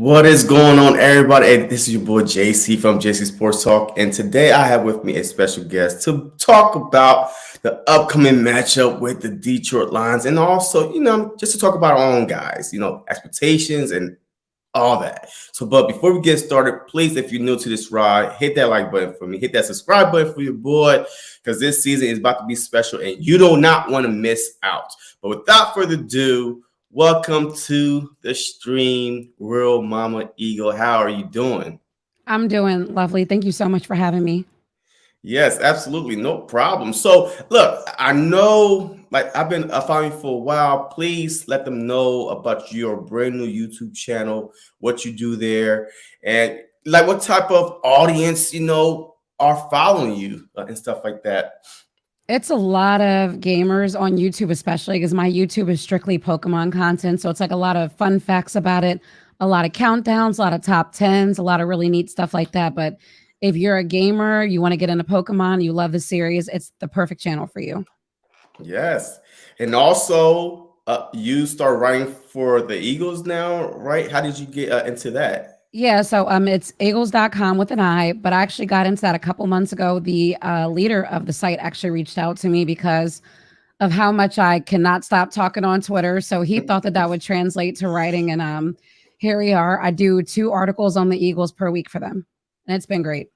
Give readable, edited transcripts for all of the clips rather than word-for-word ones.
What is going on, everybody? Hey, this is your boy JC from JC Sports Talk, and today I have with me a special guest to talk about the upcoming matchup with the Detroit Lions, and also, just to talk about our own guys, expectations and all that. So, but before we get started, please, if you're new to this ride, hit that like button for me, hit that subscribe button for your boy, because this season is about to be special, and you do not want to miss out. But without further ado, welcome to the stream, Real Mama Eagle. How are you doing? I'm doing lovely. Thank you so much for having me. Yes, absolutely. No problem. So, look, I know, like, I've been following you for a while. Please let them know about your brand new YouTube channel, what you do there, and like what type of audience, are following you and stuff like that. It's a lot of gamers on YouTube, especially because my YouTube is strictly Pokemon content. So it's like a lot of fun facts about it, a lot of countdowns, a lot of top tens, a lot of really neat stuff like that. But if you're a gamer, you want to get into Pokemon, you love the series, it's the perfect channel for you. Yes. And also, you start writing for the Eagles now, right? How did you get into that? Yeah, so it's eagles.com with an I, but I actually got into that a couple months ago. The leader of the site actually reached out to me because of how much I cannot stop talking on Twitter. So he thought that that would translate to writing. And here we are. I do 2 articles on the Eagles per week for them. And it's been great.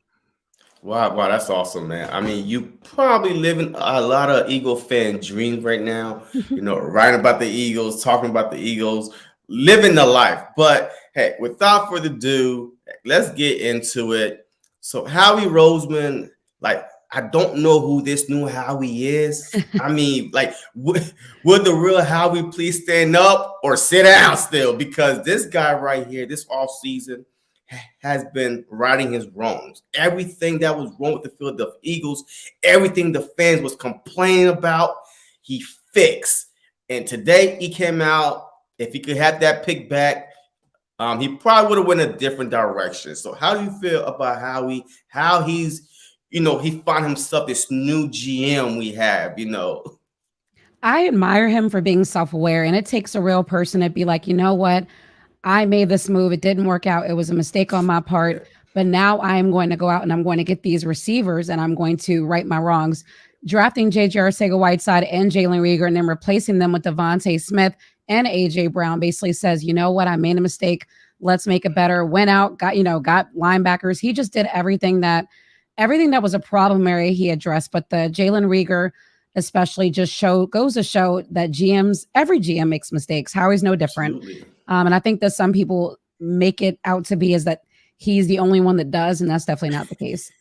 Wow, that's awesome, man. I mean, you probably living a lot of Eagle fan dreams right now, writing about the Eagles, talking about the Eagles, living the life. But hey, without further ado, let's get into it. So Howie Roseman, like, I don't know who this new Howie is. I mean, like, would the real Howie please stand up or sit down still? Because this guy right here, this off season, has been righting his wrongs. Everything that was wrong with the Philadelphia Eagles, everything the fans was complaining about, he fixed. And today he came out. If he could have that pick back, he probably would have went a different direction. So how do you feel about Howie? How he's, he found himself this new GM we have. I admire him for being self aware. And it takes a real person to be like, you know what? I made this move. It didn't work out. It was a mistake on my part. But now I am going to go out and I'm going to get these receivers and I'm going to right my wrongs. Drafting J.J. Arcega-Whiteside and Jalen Reagor and then replacing them with Devontae Smith and A.J. Brown basically says, you know what? I made a mistake. Let's make it better. Went out, got linebackers. He just did everything that was a problem area he addressed. But the Jalen Reagor especially just goes to show that every GM makes mistakes. Howie's no different. Absolutely. And I think that some people make it out to be as that he's the only one that does, and that's definitely not the case.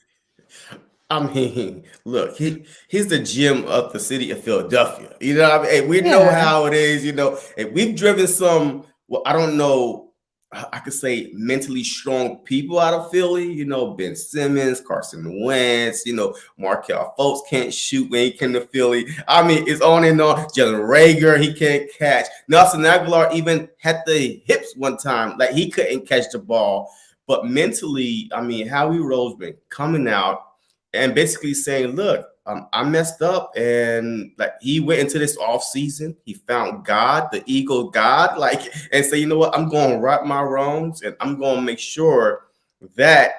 I mean, look, he's the GM of the city of Philadelphia. You know what I mean? Hey, we know Yeah. how it is, Hey, we've driven some, well, I don't know, I could say mentally strong people out of Philly, Ben Simmons, Carson Wentz, Markel Fultz can't shoot when he came to Philly. I mean, it's on and on. Jalen Reagor, he can't catch. Nelson Aguilar even had the hips one time, like he couldn't catch the ball. But mentally, I mean, Howie Roseman coming out and basically saying, look, I messed up. And like he went into this off season, he found God, the Eagle God, and say, you know what, I'm going to right my wrongs and I'm going to make sure that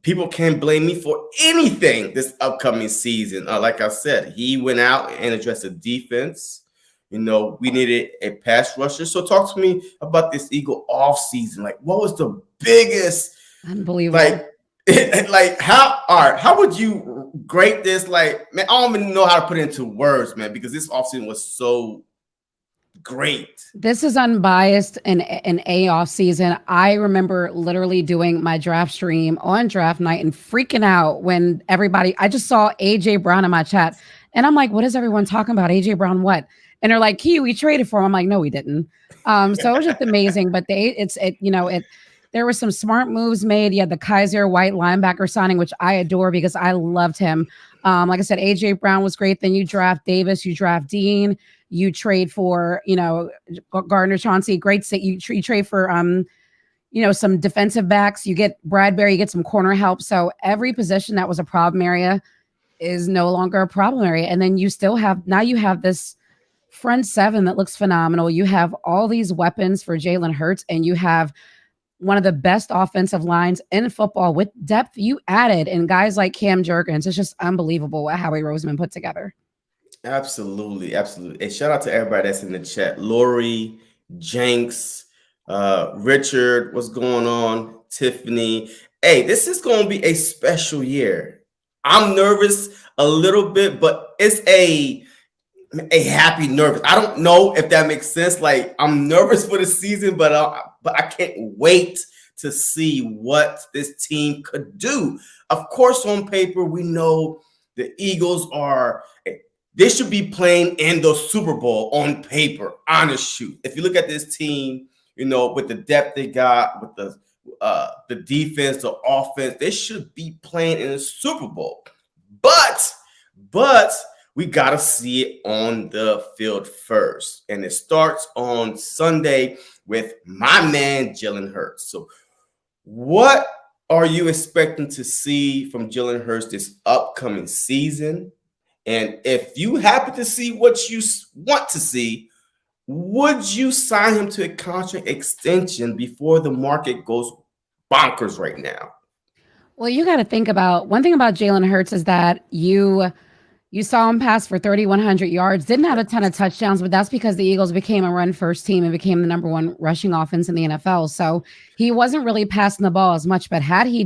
people can't blame me for anything this upcoming season. Like I said, he went out and addressed the defense. We needed a pass rusher. So talk to me about this Eagle off season. Like, what was the biggest, Unbelievable. how would you grade this? Like, man, I don't even know how to put it into words, man, because this offseason was so great. This is unbiased and an A off season. I remember literally doing my draft stream on draft night and freaking out when I just saw AJ Brown in my chat. And I'm like, what is everyone talking about? AJ Brown, what? And they're like, we traded for him. I'm like, no, we didn't. So it was just amazing. But there were some smart moves made. You had the Kaiser White linebacker signing, which I adore because I loved him. Like I said, AJ Brown was great. Then you draft Davis, you draft Dean, you trade for, Gardner Chauncey. Great. You trade for, some defensive backs. You get Bradbury, you get some corner help. So every position that was a problem area is no longer a problem area. And then you have this front seven that looks phenomenal. You have all these weapons for Jalen Hurts, and you have one of the best offensive lines in football with depth you added and guys like Cam Jurgens. It's just unbelievable what Howie Roseman put together. Absolutely, absolutely. And shout out to everybody that's in the chat. Lori, Jenks, Richard, what's going on? Tiffany. Hey, this is going to be a special year. I'm nervous a little bit, but it's a happy nervous. I don't know if that makes sense. Like, I'm nervous for the season, but I can't wait to see what this team could do. Of course, on paper, we know the Eagles they should be playing in the Super Bowl on paper. Honest shoot. If you look at this team, with the depth they got, with the defense, the offense, they should be playing in the Super Bowl. But we got to see it on the field first. And it starts on Sunday with my man, Jalen Hurts. So what are you expecting to see from Jalen Hurts this upcoming season? And if you happen to see what you want to see, would you sign him to a contract extension before the market goes bonkers right now? Well, you got to think about one thing about Jalen Hurts is that you saw him pass for 3,100 yards, didn't have a ton of touchdowns, but that's because the Eagles became a run-first team and became the number one rushing offense in the NFL. So he wasn't really passing the ball as much, but had he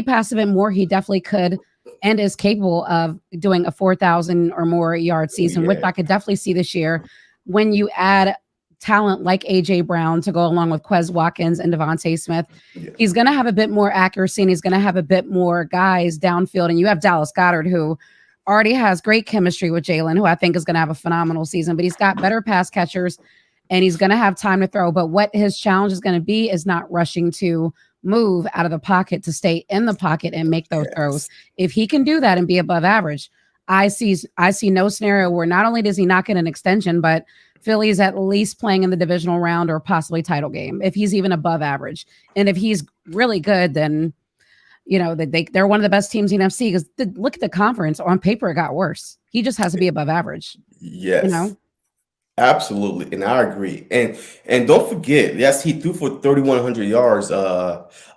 passed a bit more, he definitely could and is capable of doing a 4,000 or more yard season, which I could definitely see this year. When you add talent like A.J. Brown to go along with Quez Watkins and Devontae Smith, he's going to have a bit more accuracy and he's going to have a bit more guys downfield. And you have Dallas Goedert, who already has great chemistry with Jalen, who I think is going to have a phenomenal season, but he's got better pass catchers and he's going to have time to throw. But what his challenge is going to be is not rushing to move out of the pocket, to stay in the pocket and make those throws. If he can do that and be above average, I see no scenario where not only does he not get an extension, but Philly's at least playing in the divisional round or possibly title game if he's even above average. And if he's really good, then they're one of the best teams in NFC, because look at the conference. On paper, it got worse. He just has to be above average. Yes. Absolutely. And I agree. And don't forget, yes, he threw for 3,100 yards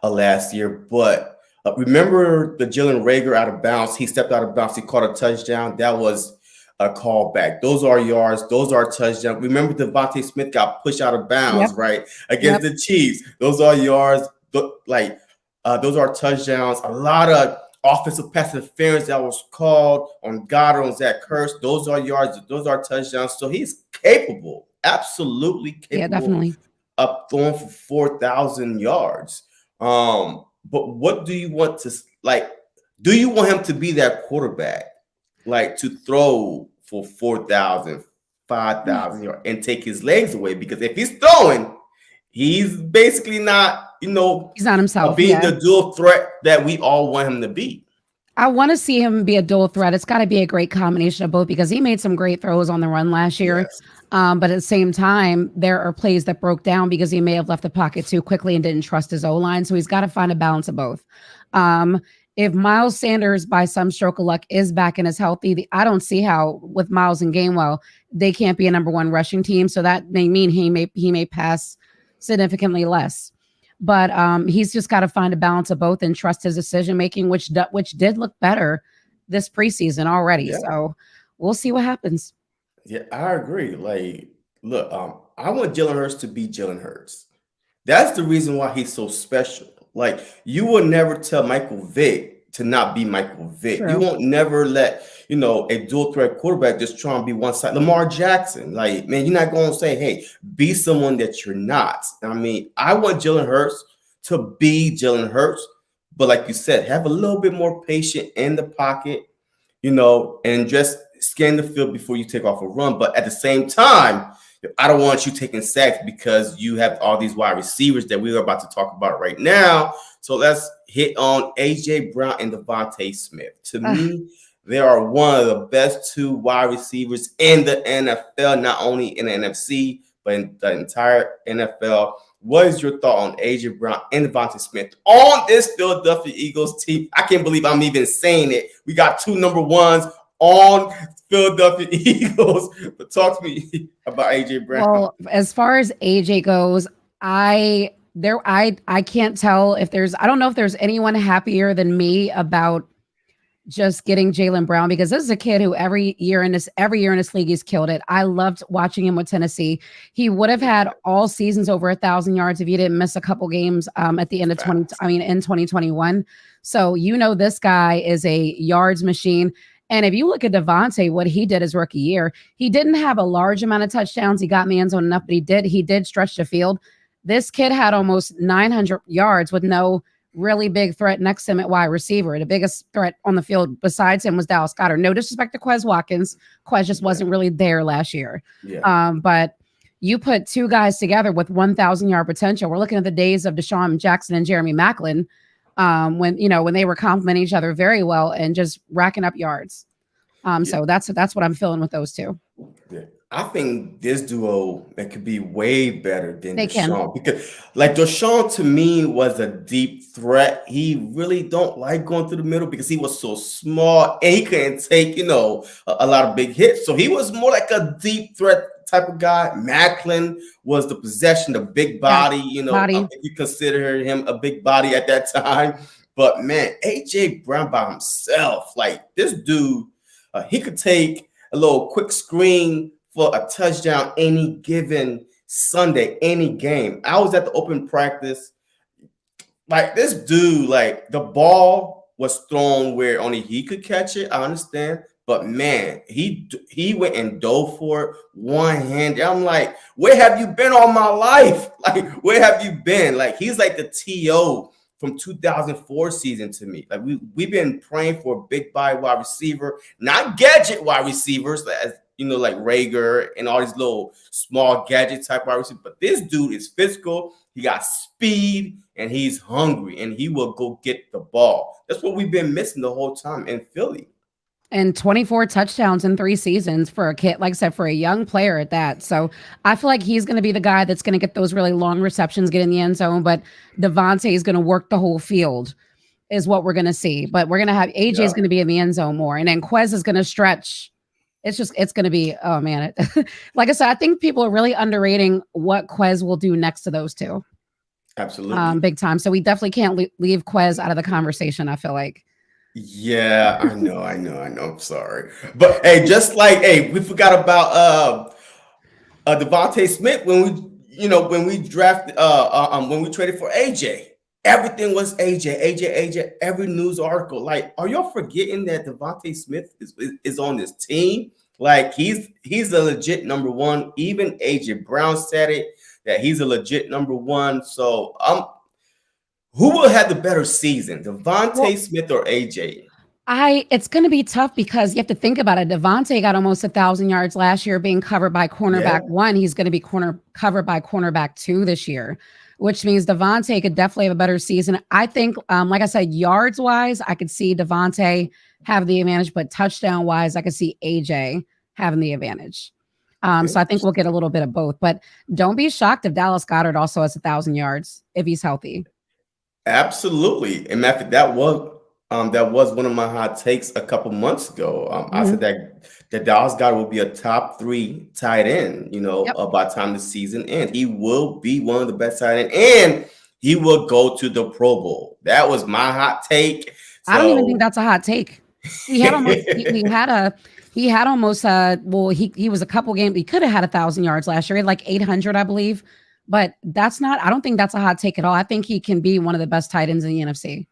last year, but remember the Jalen Reagor out of bounds? He stepped out of bounds. He caught a touchdown. That was a callback. Those are yards. Those are touchdowns. Remember Devontae Smith got pushed out of bounds, right? Against the Chiefs. Those are yards. Those are touchdowns. A lot of offensive pass interference that was called on Goddard, on Zach Ertz. Those are yards. Those are touchdowns. So he's capable, absolutely capable, definitely, of throwing for 4,000 yards. But what do you want to like? Do you want him to be that quarterback, like to throw for 4,000, 5,000 yards and take his legs away? Because if he's throwing, he's basically not. He's not himself. Being the dual threat that we all want him to be. I want to see him be a dual threat. It's got to be a great combination of both, because he made some great throws on the run last year. But at the same time, there are plays that broke down because he may have left the pocket too quickly and didn't trust his O-line. So he's got to find a balance of both. If Miles Sanders, by some stroke of luck, is back and is healthy, I don't see how with Miles and Gainwell, they can't be a number one rushing team. So that may mean he may pass significantly less. But he's just got to find a balance of both and trust his decision making, which did look better this preseason already. So we'll see what happens. Yeah, I agree. Like, look, I want Jalen Hurts to be Jalen Hurts. That's the reason why he's so special. Like, you will never tell Michael Vick to not be Michael Vick. True. You won't never let a dual threat quarterback just try and be one side. Lamar Jackson, like, man, you're not going to say, hey, be someone that you're not. I mean, I want Jalen Hurts to be Jalen Hurts, but like you said, have a little bit more patience in the pocket, and just scan the field before you take off a run. But at the same time, I don't want you taking sacks because you have all these wide receivers that we are about to talk about right now. So let's hit on A.J. Brown and Devontae Smith. To me, they are one of the best two wide receivers in the NFL, not only in the NFC, but in the entire NFL. What is your thought on A.J. Brown and Devontae Smith on this Philadelphia Eagles team? I can't believe I'm even saying it. We got two number ones on Philadelphia Eagles. But talk to me about A.J. Brown. Well, as far as A.J. goes, I can't tell if there's, I don't know if there's anyone happier than me about just getting Jaylen Brown, because this is a kid who every year in this league he's killed it. I loved watching him with Tennessee. He would have had all seasons over 1,000 yards if he didn't miss a couple games at the end of in 2021. So this guy is a yards machine. And if you look at Devontae, what he did his rookie year, he didn't have a large amount of touchdowns. He got in the end zone enough, but he did stretch the field. This kid had almost 900 yards with no really big threat next to him at wide receiver. The biggest threat on the field besides him was Dallas Goedert. No disrespect to Quez Watkins. Quez just wasn't really there last year. Yeah. But you put two guys together with 1,000-yard potential. We're looking at the days of Deshaun Jackson and Jeremy Maclin when they were complimenting each other very well and just racking up yards. So that's what I'm feeling with those two. Yeah. I think this duo it could be way better than Deshaun, because like Deshaun to me was a deep threat. He really don't like going through the middle because he was so small and he couldn't take a lot of big hits. So he was more like a deep threat type of guy. Maclin was the possession, the big body. If you consider him a big body at that time. But man, AJ Brown by himself, like this dude, he could take a little quick screen for a touchdown any given Sunday, any game. I was at the open practice. Like this dude, like the ball was thrown where only he could catch it. I understand. But man, he went and dove for it one-handed. I'm like, where have you been all my life? Like, where have you been? Like, he's like the T.O. from 2004 season to me. Like we've been praying for a big body wide receiver, not gadget wide receivers, as like Rager and all these little small gadget type wide receivers. But this dude is physical. He got speed and he's hungry and he will go get the ball. That's what we've been missing the whole time in Philly. And 24 touchdowns in 3 seasons for a kid, like I said, for a young player at that. So I feel like he's going to be the guy that's going to get those really long receptions, get in the end zone. But Devontae is going to work the whole field is what we're going to see. But we're going to have AJ is going to be in the end zone more. And then Quez is going to stretch. It's going to be, oh man. Like I said, I think people are really underrating what Quez will do next to those two. Absolutely. Big time. So we definitely can't leave Quez out of the conversation, I feel like. Yeah, I know. I'm sorry. But hey, we forgot about Devontae Smith when we drafted when we traded for AJ. Everything was AJ. Every news article. Like, are y'all forgetting that Devontae Smith is on this team? Like, he's a legit number one. Even AJ Brown said it that he's a legit number one. So who will have the better season, Devontae Smith or AJ? It's going to be tough because you have to think about it. Devontae got almost 1,000 yards last year being covered by cornerback 1. He's going to be covered by cornerback 2 this year, which means Devontae could definitely have a better season. I think, like I said, yards wise, I could see Devontae have the advantage, but touchdown wise, I could see AJ having the advantage. So I think we'll get a little bit of both, but don't be shocked if Dallas Goedert also has 1,000 yards if he's healthy. Absolutely. And Matthew, that was one of my hot takes a couple months ago. I said that Dallas Goedert will be a top 3 tight end, by the time the season ends. He will be one of the best tight ends, and he will go to the Pro Bowl. That was my hot take. So, I don't even think that's a hot take. He had almost he was a couple games. He could have had 1,000 yards last year. He had like 800, I believe. But I don't think that's a hot take at all. I think he can be one of the best tight ends in the NFC.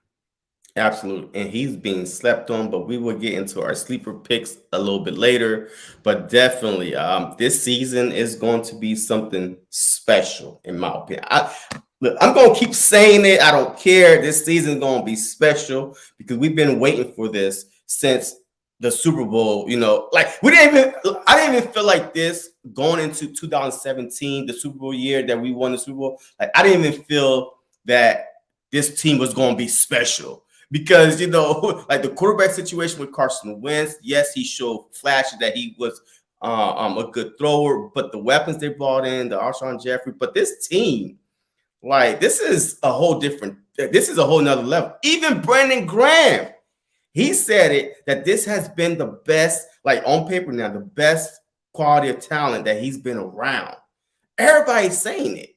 Absolutely. And he's being slept on, but we will get into our sleeper picks a little bit later. But definitely, this season is going to be something special, in my opinion. I'm going to keep saying it. I don't care. This season is going to be special because we've been waiting for this since the Super Bowl. Like I didn't even feel like this going into 2017, the Super Bowl year that we won the Super Bowl. Like I didn't even feel that this team was going to be special. Because, like the quarterback situation with Carson Wentz, yes, he showed flashes that he was a good thrower, but the weapons they brought in, the Alshon Jeffrey, but this team, like, this is a whole nother level. Even Brandon Graham, he said it, that this has been the best, like on paper now, the best quality of talent that he's been around. Everybody's saying it.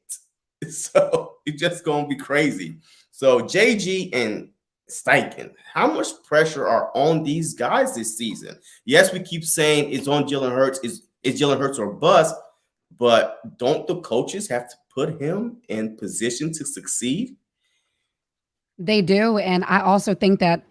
So it's just gonna be crazy. So JG and Steichen, how much pressure are on these guys this season? Yes, we keep saying it's on Jalen Hurts. Is Jalen Hurts or bust? But don't the coaches have to put him in position to succeed? They do. And I also think that,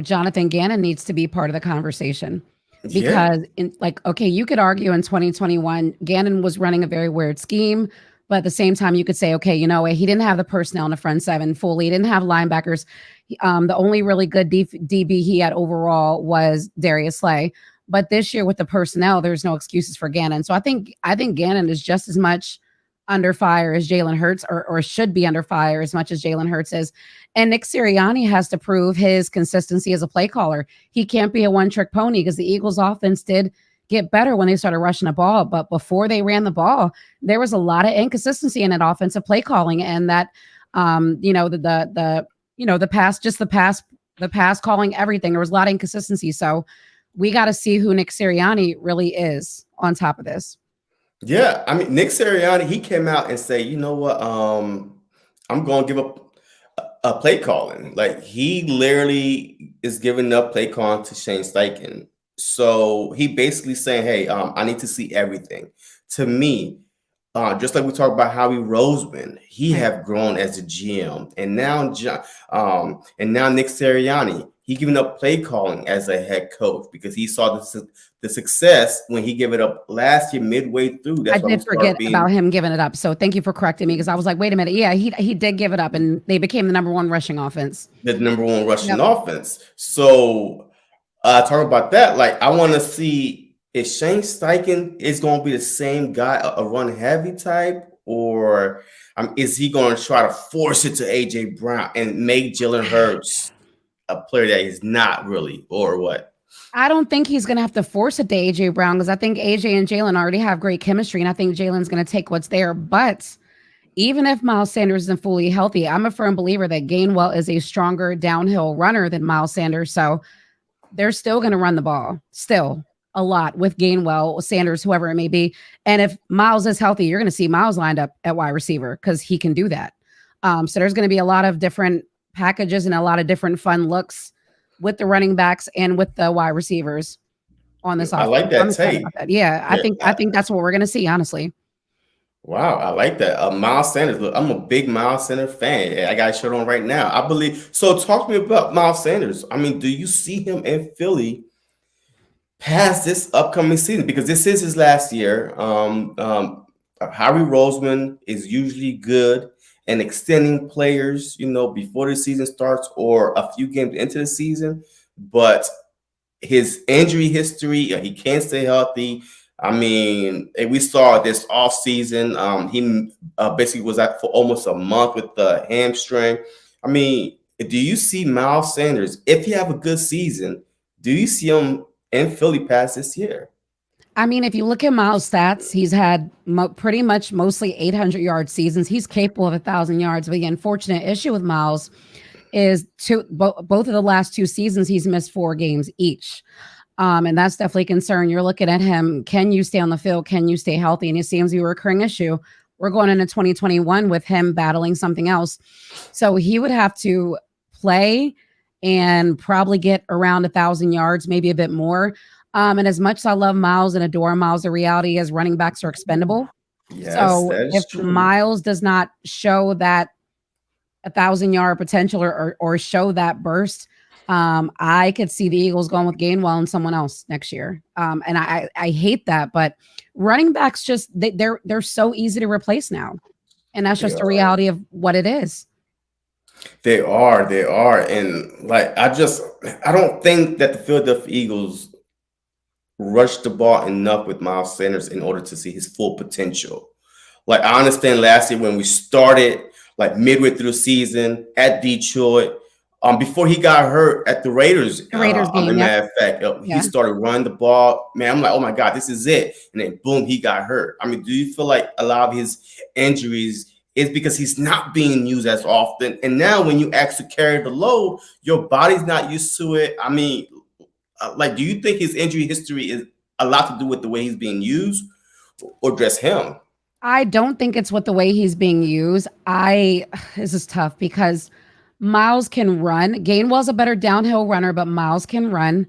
Jonathan Gannon needs to be part of the conversation Yeah. because okay, you could argue in 2021, Gannon was running a very weird scheme. But at the same time, you could say, okay, he didn't have the personnel in the front seven fully. He didn't have linebackers. The only really good DB he had overall was Darius Slay. But this year with the personnel, there's no excuses for Gannon. So I think Gannon is just as much under fire as Jalen Hurts, or should be under fire as much as Jalen Hurts is. And Nick Sirianni has to prove his consistency as a play caller. He can't be a one-trick pony because the Eagles offense did get better when they started rushing the ball. But before they ran the ball, there was a lot of inconsistency in that offensive play calling, and that the pass calling, everything. There was a lot of inconsistency. So we got to see who Nick Sirianni really is on top of this. Yeah, I mean Nick Sirianni, he came out and say, you know what, I'm going to give up a play calling. Like he literally is giving up play calling to Shane Steichen. So he basically saying, hey, I need to see everything. To me, just like we talked about Howie Roseman, he Right. have grown as a GM, and now Nick Sirianni, he giving up play calling as a head coach because he saw the success when he gave it up last year midway through. I That's why we did forget start being about him giving it up. So thank you for correcting me because I was like, wait a minute. Yeah, he did give it up and they became the number one rushing offense. the number one rushing Yep. offense. So talking about that, like I want to see if Shane Steichen is going to be the same guy, a run heavy type, or is he going to try to force it to AJ Brown and make Jalen Hurts a player that he's not really, or what? I don't think he's going to have to force it to AJ Brown because I think AJ and Jalen already have great chemistry. And I think Jalen's going to take what's there. But even if Miles Sanders isn't fully healthy, I'm a firm believer that Gainwell is a stronger downhill runner than Miles Sanders. So they're still going to run the ball, still a lot with Gainwell, Sanders, whoever it may be. And if Miles is healthy, you're going to see Miles lined up at wide receiver because he can do that. So there's going to be a lot of different packages and a lot of different fun looks with the running backs and with the wide receivers on this I offense. like I'm that excited take. about that. Yeah, I Yeah, think that's what we're going to see, honestly. wow, I like that. Miles Sanders. Look, I'm a big Miles Sanders fan. I got a shirt on right now. I believe. So, talk to me about Miles Sanders. I mean, do you see him in Philly past this upcoming season? Because this is his last year. Harry Roseman is usually good and extending players, before the season starts or a few games into the season. But his injury history, he can't stay healthy. I mean, we saw this off season. He basically was out for almost a month with the hamstring. I mean, do you see Miles Sanders, if he have a good season, do you see him in Philly past this year? I mean, if you look at Miles' stats, he's had pretty much mostly 800-yard seasons. He's capable of 1,000 yards. But the unfortunate issue with Miles is both of the last two seasons, he's missed 4 games each. And that's definitely a concern. You're looking at him. Can you stay on the field? Can you stay healthy? And it seems to be a recurring issue. We're going into 2021 with him battling something else. So he would have to play and probably get around 1,000 yards, maybe a bit more. And as much as I love Miles and adore Miles, the reality is running backs are expendable. Yes, So that if is true. Miles does not show that 1,000-yard potential or show that burst, I could see the Eagles going with Gainwell and someone else next year. And I hate that, but running backs just they're so easy to replace now, and that's They just a are. reality of what it is. They are. And like I don't think that the Philadelphia Eagles rushed the ball enough with Miles Sanders in order to see his full potential. Like I understand last year when we started, like midway through the season at Detroit, before he got hurt at the Raiders, The Raiders a game, yep, matter of fact, he yeah. started running the ball. Man, I'm like, oh my God, this is it. And then boom, he got hurt. I mean, do you feel like a lot of his injuries is because he's not being used as often? And now when you actually carry the load, your body's not used to it. I mean, like, do you think his injury history is a lot to do with the way he's being used or just him? I don't think it's with the way he's being used. This is tough because Miles can run. Gainwell's a better downhill runner, but Miles can run.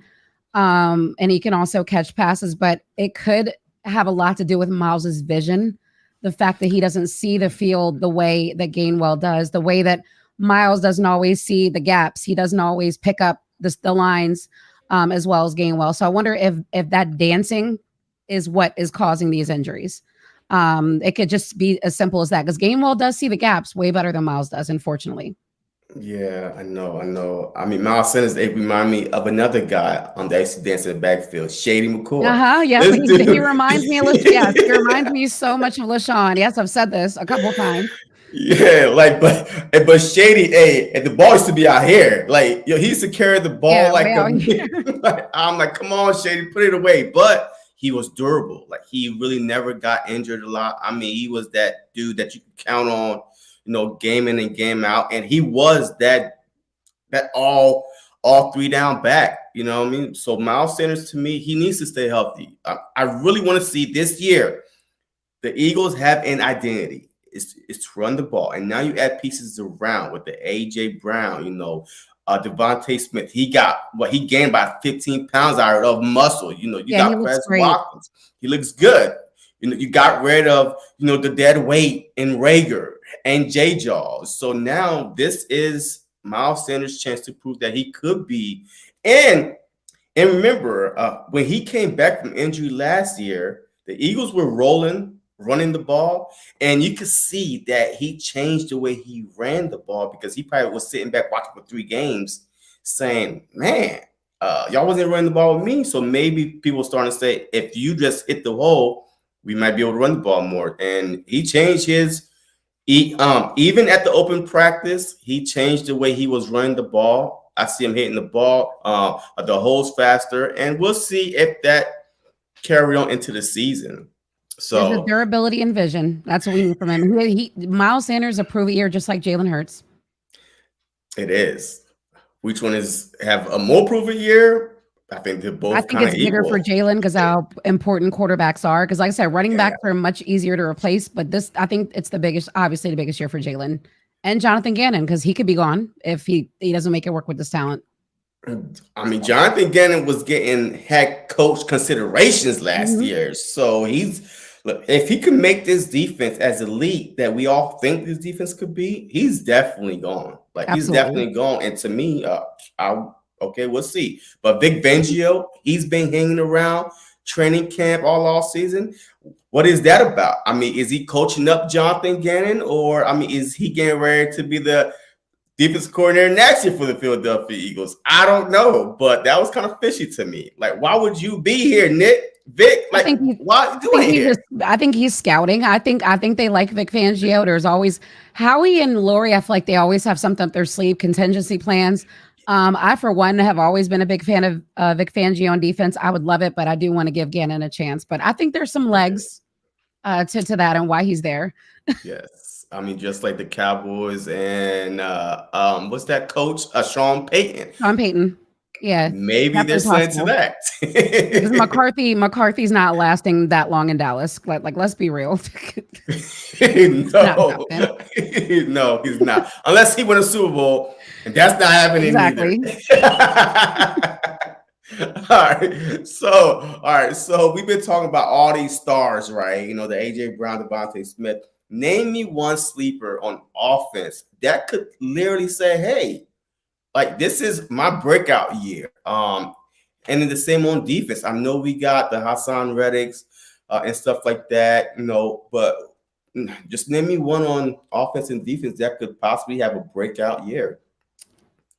And he can also catch passes, but it could have a lot to do with Miles's vision. The fact that he doesn't see the field the way that Gainwell does, the way that Miles doesn't always see the gaps. He doesn't always pick up the lines as well as Gainwell. So I wonder if that dancing is what is causing these injuries. It could just be as simple as that because Gainwell does see the gaps way better than Miles does, unfortunately. Yeah, I know. I mean, Miles Sanders, they remind me of another guy on the actually dancing in the backfield, Shady McCoy. Yes, This he dude. reminds me of yes, he reminds me so much of LaShawn. Yes, I've said this a couple of times. Yeah, like, but Shady, hey, and the ball used to be out here. Like, he used to carry the ball Yeah, like way a out here. like, I'm like, come on, Shady, put it away. But he was durable. Like, he really never got injured a lot. I mean, he was that dude that you could count on, game in and game out. And he was that all three down back. You know what I mean? So Miles Sanders, to me, he needs to stay healthy. I really want to see this year the Eagles have an identity. It's to run the ball. And now you add pieces around with the A.J. Brown, Devontae Smith. He gained about 15 pounds out of muscle. You Yeah, he got looks Chris great. Watkins. He looks good. You got rid of, the dead weight in Rager and J. Jaws. So now this is Miles Sanders' chance to prove that he could be. And remember, when he came back from injury last year, the Eagles were running the ball, and you could see that he changed the way he ran the ball because he probably was sitting back watching for 3 games saying, man, y'all wasn't running the ball with me. So maybe people starting to say, if you just hit the hole, we might be able to run the ball more. And he changed even at the open practice, he changed the way he was running the ball. I see him hitting the ball, the holes faster, and we'll see if that carry on into the season. There's the So durability and vision. That's what we need from him. Miles Sanders a prove year just like Jalen Hurts. it is. Which one have a more proven year? I think they're both kind of it's bigger for equal. Jalen because how important quarterbacks are. Because like I said, running backs are much easier to replace. But I think it's obviously the biggest year for Jalen and Jonathan Gannon because he could be gone if he doesn't make it work with this talent. I mean, Jonathan Gannon was getting head coach considerations last year. So if he can make this defense as elite that we all think this defense could be, he's definitely gone. Like, Absolutely. he's definitely gone. And to me, okay, we'll see. But Vic Fangio, he's been hanging around training camp all season. What is that about? I mean, is he coaching up Jonathan Gannon, or is he getting ready to be the defense coordinator next year for the Philadelphia Eagles? I don't know, but that was kind of fishy to me. Like, why would you be here, Vic? Like, why are you doing here? I think he's scouting. I think they like Vic Fangio. There's always Howie and Lori. I feel like they always have something up their sleeve, contingency plans. I, for one, have always been a big fan of Vic Fangio on defense. I would love it, but I do want to give Gannon a chance. But I think there's some legs to that and why he's there. Yes. I mean, just like the Cowboys and what's that coach? Sean Payton. Sean Payton. Yeah. Maybe there's something to that. Because McCarthy's not lasting that long in Dallas. Like let's be real. No, he's not. Unless he win a Super Bowl, and that's not happening either. All right. So we've been talking about all these stars, right? The A.J. Brown, Devontae Smith. Name me one sleeper on offense that could literally say, hey, like, this is my breakout year. And then the same on defense. I know we got the Hassan Reddicks and stuff like that, but just name me one on offense and defense that could possibly have a breakout year.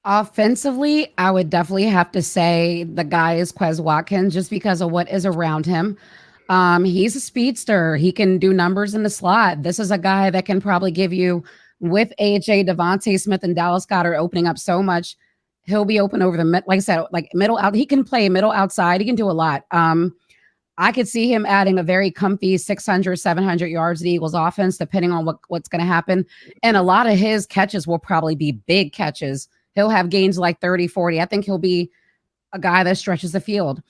Offensively, I would definitely have to say the guy is Quez Watkins just because of what is around him. He's a speedster. He can do numbers in the slot. This is a guy that can probably give you, with AJ, Devontae Smith, and Dallas Goedert opening up so much, he'll be open over the mid. Like I said, like middle out. He can play middle outside. He can do a lot. I could see him adding a very comfy 600, 700 yards to the Eagles offense, depending on what's going to happen. And a lot of his catches will probably be big catches. He'll have gains like 30, 40. I think he'll be a guy that stretches the field.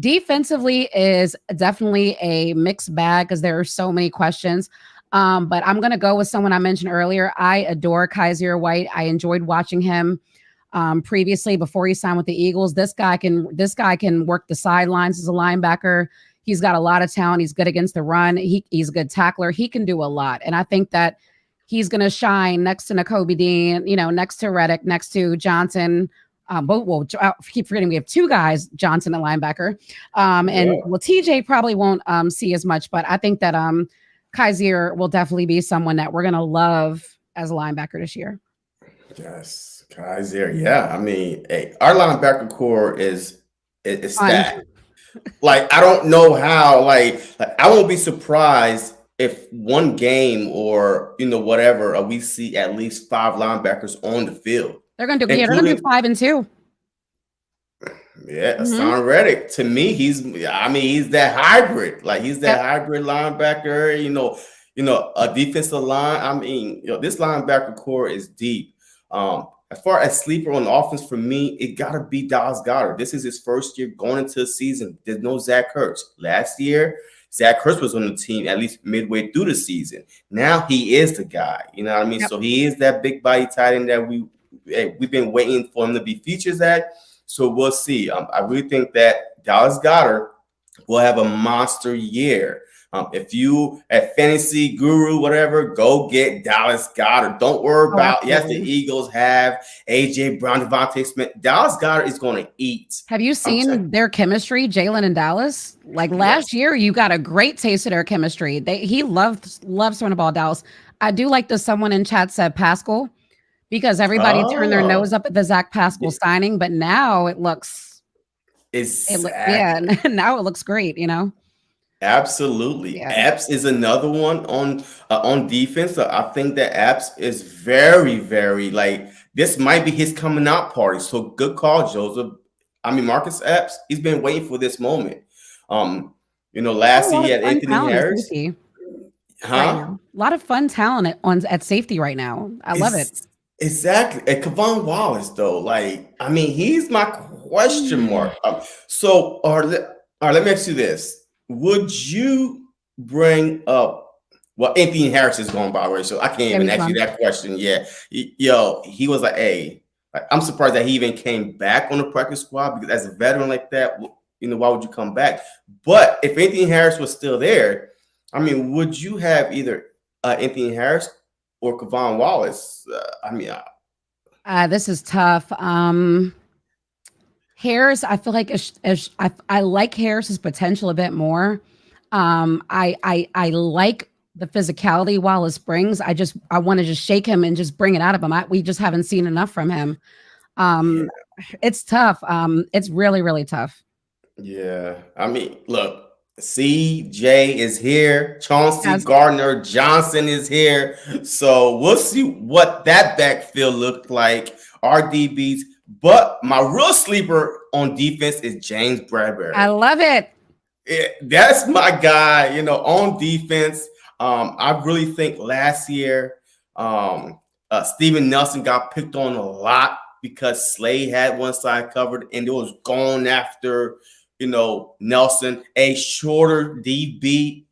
Defensively is definitely a mixed bag because there are so many questions. But I'm gonna go with someone I mentioned earlier. I adore Kaiser White. I enjoyed watching him previously before he signed with the Eagles. This guy can work the sidelines as a linebacker. He's got a lot of talent. He's good against the run. He's a good tackler. He can do a lot, and I think that he's going to shine next to Nakobe Dean. Next to Reddick, next to Johnson. I keep forgetting we have two guys, Johnson and linebacker, and Yeah. well, TJ probably won't see as much, but I think that Kaiser will definitely be someone that we're going to love as a linebacker this year. Yes, Kaiser. Yeah, I mean, hey, our linebacker core is Fun. stacked. Like, I don't know how. Like I won't be surprised if one game or whatever we see at least 5 linebackers on the field, They're gonna do including 5 and 2. yeah, Hmm. Hassan Reddick. To me, he's that hybrid. Like he's that Yep. hybrid linebacker. A defensive line. I mean, this linebacker core is deep. As far as sleeper on offense, for me, it gotta be Dallas Goedert. This is his first year going into the season. There's no Zach Ertz. Last year, Zach Ertz was on the team at least midway through the season. Now he is the guy. You know what I mean? Yep. So he is that big body tight end that we've been waiting for him to be featured at. So we'll see. I really think that Dallas Goedert will have a monster year. If you at Fantasy Guru, whatever, go get Dallas Goedert. Don't worry Oh, about, yes, the absolutely. Eagles have AJ Brown, Devontae Smith. Dallas Goedert is going to eat. Have you I'm seen their chemistry, Jalen and Dallas? Like last yes. year, you got a great taste of their chemistry. He loves throwing the ball, Dallas. I do like that someone in chat said Pascal because everybody turned their nose Oh, up at the Zach Pascal signing, but now yeah, exactly. now it looks great. Absolutely. Yeah. Apps is another one on defense. So I think that Apps is very, very like this might be his coming out party. So good call, Joseph. I mean, Marcus Apps, he's been waiting for this moment. They got a Last year lot he of had fun Anthony talent at Harris. safety right Huh? now. A lot of fun talent at safety right now. I love it. It's exactly. And Kavon Wallace, though, like, I mean, he's my question mark. Let me ask you this. Would you bring up, well, Anthony Harris is gone, by the way, so I can't Yeah, even he's ask you fun. that question yet. Yo, he was like, hey, like, I'm surprised that he even came back on the practice squad because as a veteran like that, why would you come back? But if Anthony Harris was still there, I mean, would you have either Anthony Harris or Kavon Wallace? This is tough. Harris, I feel like I like Harris's potential a bit more. I like the physicality Wallace brings. I want to just shake him and just bring it out of him. We just haven't seen enough from him. Yeah, Um, it's tough. It's really really tough. yeah. I mean, look, CJ is here. Chauncey As Gardner Johnson is here. So we'll see what that backfield looked like. Our DBs. But my real sleeper on defense is James I Bradbury. love it. That's my guy, on defense. I really think last year, Steven Nelson got picked on a lot because Slade had one side covered and it was going after, Nelson, a shorter DB.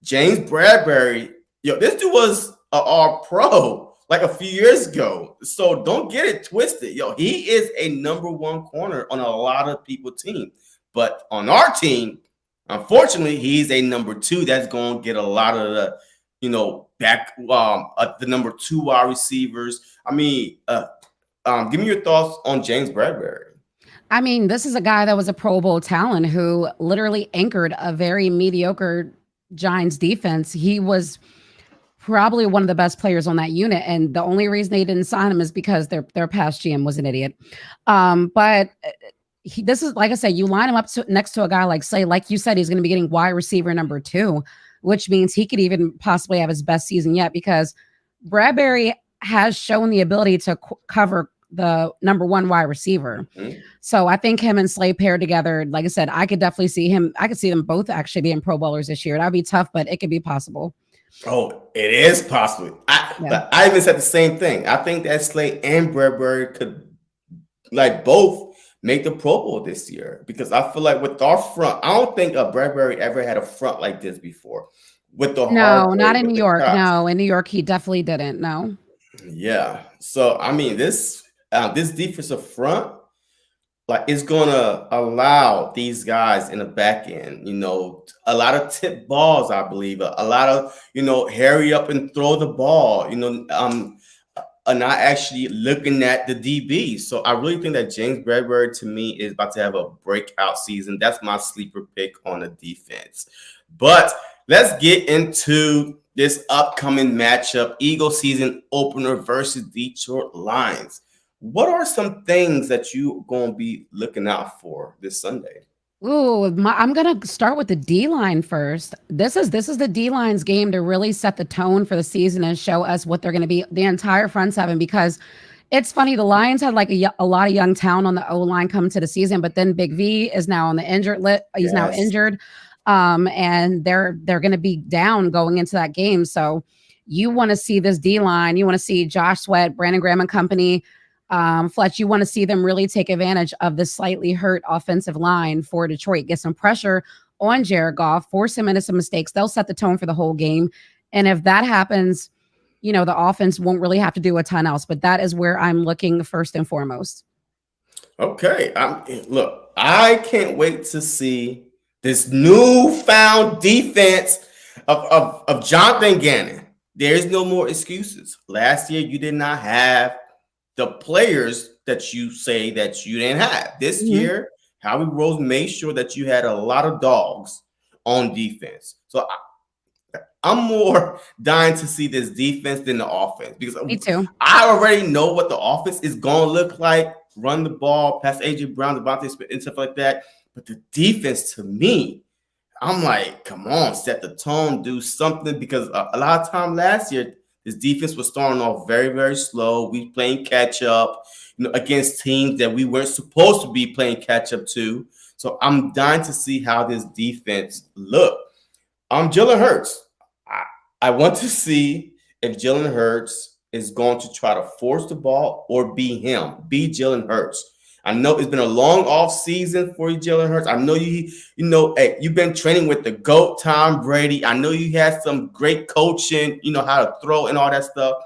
James Bradbury, this dude was an all pro like a few years ago. So don't get it twisted. He is a number one corner on a lot of people's team. But on our team, unfortunately, he's a number two that's going to get a lot of the, back the number two wide receivers. I mean, give me your thoughts on James Bradbury. I mean, this is a guy that was a Pro Bowl talent who literally anchored a very mediocre Giants defense. He was probably one of the best players on that unit, and the only reason they didn't sign him is because their past GM was an idiot. But this is like I said, you line him up next to a guy like Slay, like you said, he's going to be getting wide receiver number 2, which means he could even possibly have his best season yet because Bradbury has shown the ability to cover the number 1 wide receiver. Mm-hmm. So I think him and Slay paired together. Like I said, I could definitely see him. I could see them both actually being Pro Bowlers this year. That'd be tough, but it could be possible. Oh, it is possible. I even said the same thing. I think that Slade and Bradbury could like both make the Pro Bowl this year, because I feel like with our front, I don't think Bradbury ever had a front like this before. With the No, not Hargrave, in with New the York. Cox. No, in New York, he definitely didn't. No. Yeah. So I mean, this defensive front, like, it's gonna allow these guys in the back end, a lot of tip balls, I believe, a lot of, hurry up and throw the ball, are not actually looking at the DB. So I really think that James Bradbury, to me, is about to have a breakout season. That's my sleeper pick on the defense. But let's get into this upcoming matchup, Eagle season opener versus Detroit Lions. What are some things that you going to be looking out for this Sunday? Ooh, I'm gonna start with the D line first. This is the D line's game to really set the tone for the season and show us what they're going to be. The entire front seven, because it's funny. The Lions had like a lot of young talent on the O line coming to the season, but then Big V is now on the injured list. He's now Yes. injured, and they're going to be down going into that game. So you want to see this D line. You want to see Josh Sweat, Brandon Graham and company. Fletch, you want to see them really take advantage of the slightly hurt offensive line for Detroit, get some pressure on Jared Goff, force him into some mistakes. They'll set the tone for the whole game. And if that happens, the offense won't really have to do a ton else. But that is where I'm looking first and foremost. Okay. Look, I can't wait to see this newfound defense of Jonathan Gannon. There's no more excuses. Last year, you did not have the players that you say that you didn't have. This year, Howie Rose made sure that you had a lot of dogs on defense. So I'm more dying to see this defense than the offense, because Me too. I already know what the offense is going to look like. Run the ball, pass AJ Brown, Devontae Smith, and stuff like that. But the defense, to me, I'm like, come on, set the tone, do something, because a lot of time last year, this defense was starting off very, very slow. We playing catch up, against teams that we weren't supposed to be playing catch up to. So I'm dying to see how this defense look. Jalen Hurts. I want to see if Jalen Hurts is going to try to force the ball or be him, be Jalen Hurts. I know it's been a long off season for you, Jalen Hurts. I know hey, you've been training with the GOAT, Tom Brady. I know you had some great coaching, how to throw and all that stuff.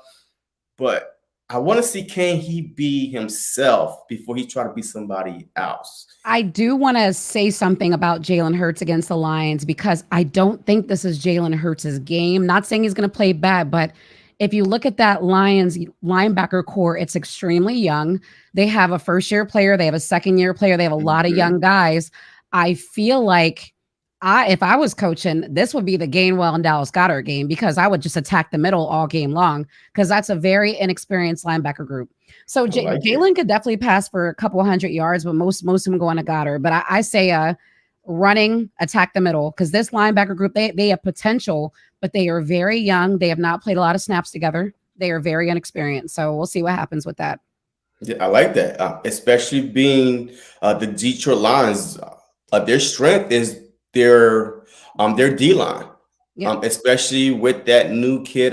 But I want to see, can he be himself before he try to be somebody else? I do want to say something about Jalen Hurts against the Lions, because I don't think this is Jalen Hurts' game. Not saying he's going to play bad, but if you look at that Lions linebacker core, it's extremely young. They have a first-year player. They have a second-year player. They have a lot of young guys. I feel like if I was coaching, this would be the Gainwell and Dallas Goedert game, because I would just attack the middle all game long, because that's a very inexperienced linebacker group. So Jalen could definitely pass for a couple 100 yards, but most of them go on to Goddard. But I say running, attack the middle, because this linebacker group, they have potential, but they are very young. They have not played a lot of snaps together. They are very inexperienced. So we'll see what happens with that. Yeah, I like that, especially being the Detroit Lions. Their strength is their D line, especially with that new kid,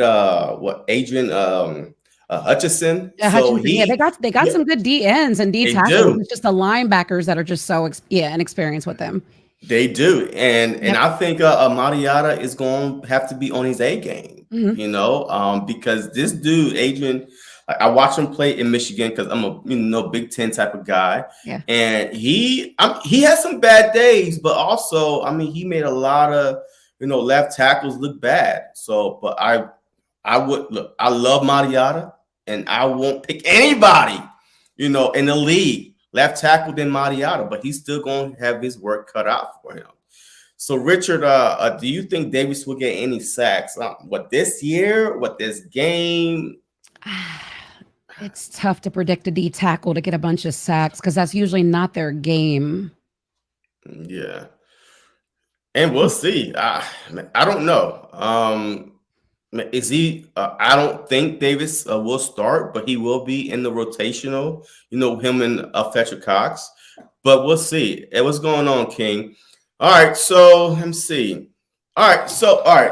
Adrian Hutchinson. Yeah, So Hutchinson, they got some good D ends and D tackles. It's just the linebackers that are just so inexperienced with them. They do, and I think Mariota is going to have to be on his A game, because this dude Adrian, I watch him play in Michigan, because I'm a Big Ten type of guy, and he has some bad days, but also he made a lot of left tackles look bad. So, but I love Mariota, and I won't pick anybody in the league left tackle than Mariota, but he's still going to have his work cut out for him. So, Richard, do you think Davis will get any sacks? This year? This game? It's tough to predict a D tackle to get a bunch of sacks, because that's usually not their game. Yeah. And we'll see. I don't know. Is he? I don't think Davis will start, but he will be in the rotational. Him and Fletcher Cox. But we'll see. What's going on, King? All right. So let me see. All right.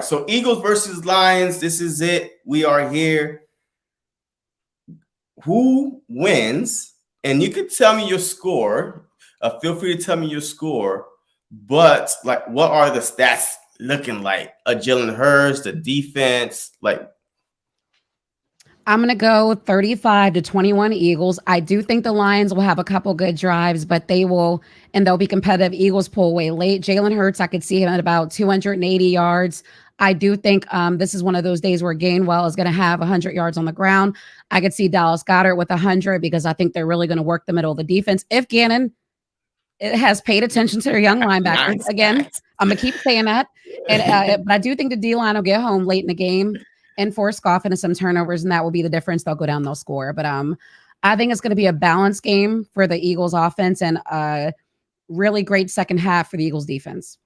So Eagles versus Lions. This is it. We are here. Who wins? and you can tell me your score. Feel free to tell me your score. But like, what are the stats looking like? Jalen Hurts, the defense, like. I'm going to go 35-21 Eagles. I do think the Lions will have a couple good drives, but they'll be competitive. Eagles pull away late. Jalen Hurts, I could see him at about 280 yards. I do think this is one of those days where Gainwell is going to have 100 yards on the ground. I could see Dallas Goedert with 100 because I think they're really going to work the middle of the defense. If Gannon has paid attention to their young linebackers, Nice. again, I'm going to keep saying that. And but I do think the D-line will get home late in the game and force Goff into some turnovers, and that will be the difference. They'll go down, they'll score. But I think it's going to be a balanced game for the Eagles offense and a really great second half for the Eagles defense.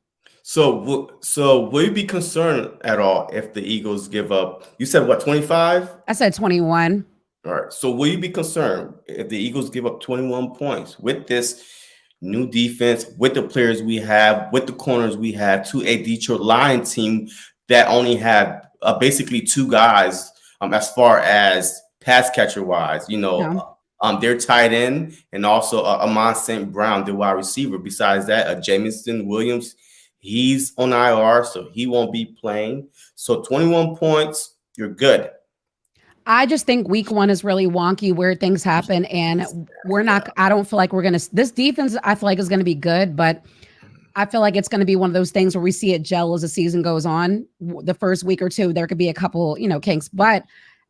So will you be concerned at all if the Eagles give up? You said what, 25? I said 21. All right. So will you be concerned if the Eagles give up 21 points with this new defense, with the players we have, with the corners we have, to a Detroit Lions team that only have basically two guys as far as pass catcher wise, their tight end and also Amon St. Brown, the wide receiver. Besides that, Jamison Williams, he's on IR, so he won't be playing. So 21 points, you're good. I just think week one is really wonky, weird things happen, and I don't feel like this defense, I feel like is going to be good, but I feel like it's going to be one of those things where we see it gel as the season goes on. The first week or two, there could be a couple, kinks. But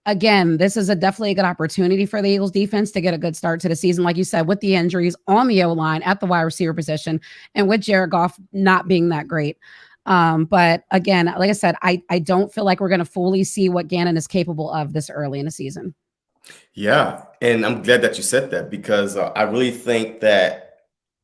again, this is definitely a good opportunity for the Eagles defense to get a good start to the season. Like you said, with the injuries on the O-line at the wide receiver position and with Jared Goff not being that great. But again, like I said, I don't feel like we're going to fully see what Gannon is capable of this early in the season. Yeah. And I'm glad that you said that because I really think that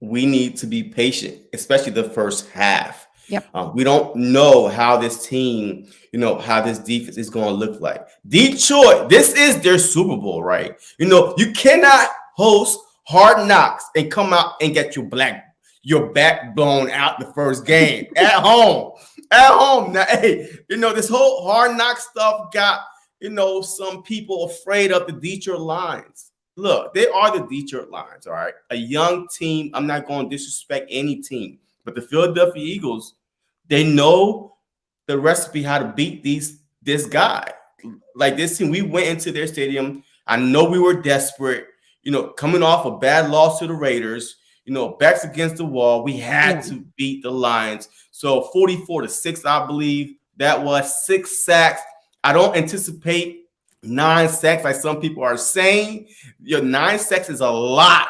we need to be patient, especially the first half. Yep. We don't know how this team, how this defense is going to look like. Detroit, this is their Super Bowl, right? You cannot host Hard Knocks and come out and get your back blown out the first game at home. At home. Now, hey, this whole Hard Knock stuff got, some people afraid of the Detroit Lions. Look, they are the Detroit Lions, all right? A young team. I'm not going to disrespect any team, but the Philadelphia Eagles, they know the recipe how to beat this guy. Like this team, we went into their stadium. I know we were desperate, coming off a bad loss to the Raiders, backs against the wall. We had to beat the Lions. So 44-6, I believe that was 6 sacks. I don't anticipate 9 sacks, like some people are saying. 9 sacks is a lot.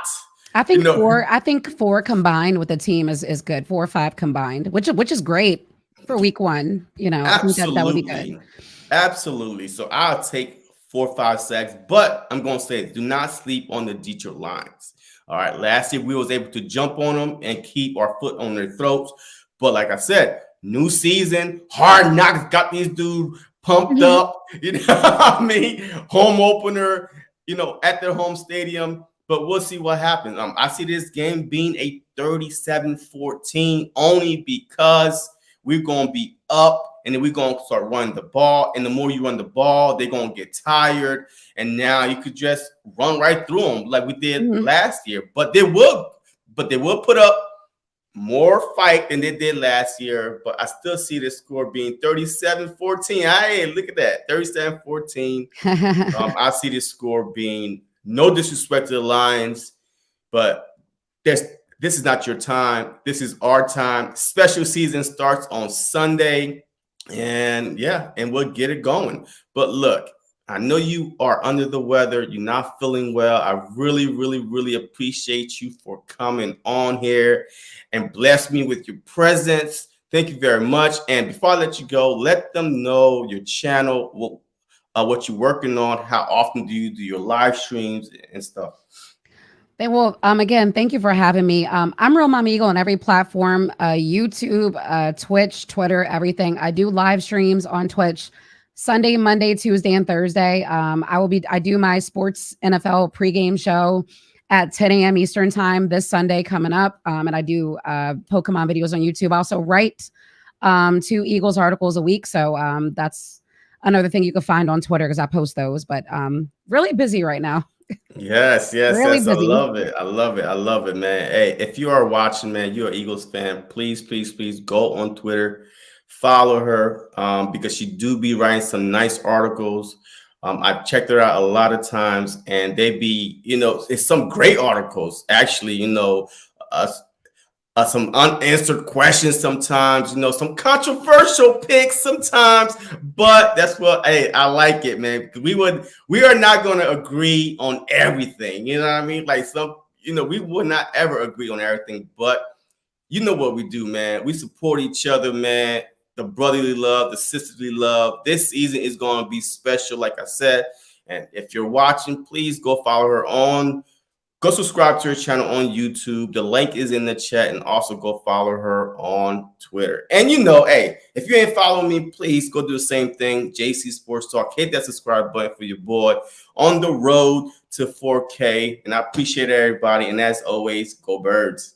I think four combined with the team is good. 4 or 5 combined, which is great for week one. Absolutely. I think that would be good. Absolutely. So I'll take 4 or 5 sacks, but I'm gonna say do not sleep on the Detroit Lions. All right. Last year we was able to jump on them and keep our foot on their throats. But like I said, new season, Hard Knocks got these dudes pumped up, what I mean? Home opener, at their home stadium. But we'll see what happens. I see this game being a 37-14 only because we're going to be up and then we're going to start running the ball. And the more you run the ball, they're going to get tired. And now you could just run right through them like we did last year. But they will put up more fight than they did last year, but I still see the score being 37-14. Hey, look at that, 37-14. I see this score being, no disrespect to the Lions, but this is not your time. This is our time. Special season starts on Sunday, and we'll get it going. But look, I know you are under the weather. You're not feeling well. I really, really, really appreciate you for coming on here and bless me with your presence. Thank you very much. And before I let you go, let them know your channel, what you're working on, how often do you do your live streams and stuff. Well, again, thank you for having me. I'm RealMamaEagle on every platform, YouTube, Twitch, Twitter, everything. I do live streams on Twitch Sunday, Monday, Tuesday, and Thursday. I do my sports NFL pregame show at 10 a.m. Eastern time this Sunday coming up. And I do Pokemon videos on YouTube. I also write 2 Eagles articles a week. So that's another thing you can find on Twitter because I post those, but really busy right now. Yes, yes, Really yes. I busy. love it. I love it. I love it, man. Hey, if you are watching, man, you're an Eagles fan, please, please, please go on Twitter, follow her, because she do be writing some nice articles. I've checked her out a lot of times, and they be, it's some great articles, actually, uh, some unanswered questions sometimes, some controversial picks sometimes, but that's what, hey, I like it, man. We are not going to agree on everything. You know what I mean? Like we would not ever agree on everything, but you know what we do, man. We support each other, man. The brotherly love, the sisterly love. This season is going to be special, like I said. And if you're watching, please go follow her on. Go subscribe to her channel on YouTube. The link is in the chat, and also go follow her on Twitter. And hey, if you ain't following me, please go do the same thing. JC Sports Talk. Hit that subscribe button for your boy on the road to 4K. And I appreciate everybody. And as always, go Birds.